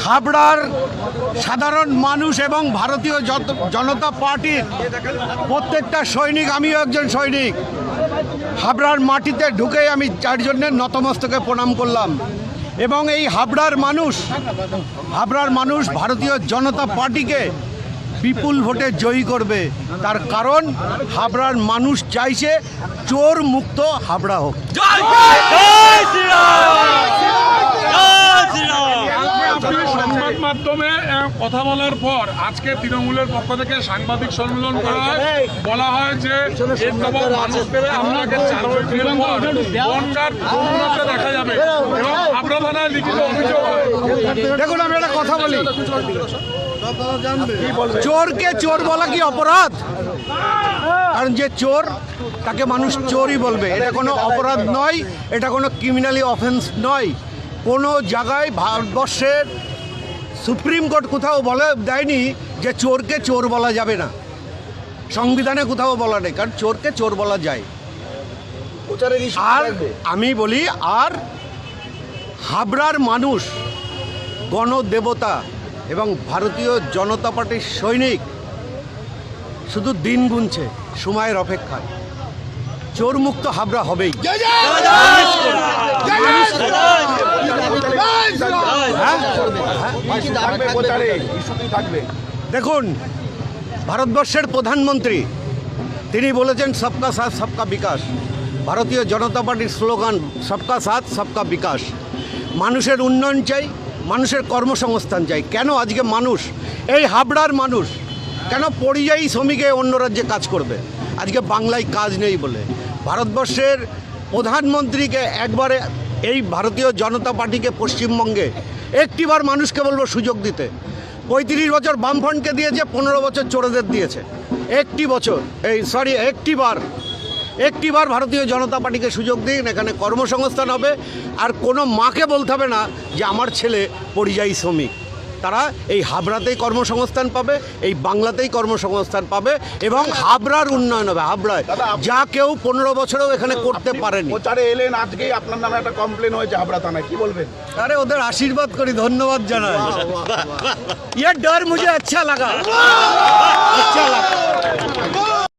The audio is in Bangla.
হাবড়ার সাধারণ মানুষ এবং ভারতীয় জনতা পার্টির প্রত্যেকটা সৈনিক, আমিও একজন সৈনিক, হাবড়ার মাটিতে ঢুকেই আমি তার জন্য নতমস্তকে প্রণাম করলাম। এবং এই হাবড়ার মানুষ ভারতীয় জনতা পার্টিকে বিপুল ভোটে জয়ী করবে। তার কারণ হাবড়ার মানুষ চাইছে চোর মুক্ত হাবড়া হোক। সংবাদ মাধ্যমে কথা বলার পর আজকে তৃণমূলের পক্ষ থেকে সাংবাদিক সম্মেলন করা হয়, বলা হয় যে মানুষ দেবে আপনাকে দেখা যাবে এবং হাবড়া থানায় লিখিত অভিযোগ হয়। দেখুন, আমি একটা কথা বলি, চোরকে চোর বলা কি অপরাধ? কারণ যে চোর তাকে মানুষ চোরই বলবে, এটা কোনো অপরাধ নয়, এটা কোনো ক্রিমিনালি অফেন্স নয়। কোনো জায়গায় ভারতবর্ষের সুপ্রিম কোর্ট কোথাও দেয়নি যে চোরকে চোর বলা যাবে না, সংবিধানে কোথাও বলা নেই, কারণ চোরকে চোর বলা যায়। আর আমি বলি, আর হাবড়ার মানুষ গণদেবতা এবং ভারতীয় জনতা পার্টির সৈনিক শুধু দিন গুনছে, সময়ের অপেক্ষায়। চোর মুক্ত হাবড়া হবেই। দেখুন, ভারতবর্ষের প্রধানমন্ত্রী তিনি বলেছেন সবকা সাথ সবকা বিকাশ। ভারতীয় জনতা পার্টির স্লোগান সবকা সাথ সবকা বিকাশ। মানুষের উন্নয়ন চাই, মানুষের কর্মসংস্থান চাই। কেন আজকে মানুষ, এই হাবড়ার মানুষ কেন পরিযায়ী শ্রমিকে অন্য রাজ্যে কাজ করবে? আজকে বাংলায় কাজ নেই বলে ভারতবর্ষের প্রধানমন্ত্রীকে একবারে এই ভারতীয় জনতা পার্টিকে পশ্চিমবঙ্গে একটিবার মানুষকে বলবো সুযোগ দিতে। 35 বছর বামফ্রন্টকে দিয়েছে, 15 বছর চোরেদের দিয়েছে। একটিবার ভারতীয় জনতা পার্টিকে সুযোগ দিন, এখানে কর্মসংস্থান হবে। আর কোনো মাকে বলতে হবে না যে আমার ছেলে পরিযায়ী শ্রমিক। তারা এই হাবড়াতেই কর্মসংস্থান পাবে, এই বাংলাতেই কর্মসংস্থান পাবে এবং হাবড়ার উন্নয়ন হবে। হাবড়ায় যা কেউ 15 বছরেও এখানে করতে পারেনি। প্রচারে এলেন, আজকেই আপনার নামে একটা কমপ্লেন হয়েছে হাবড়া থানায়, কি বলবেন? আরে ওদের আশীর্বাদ করি, ধন্যবাদ জানাই। ये डर मुझे अच्छा लगा।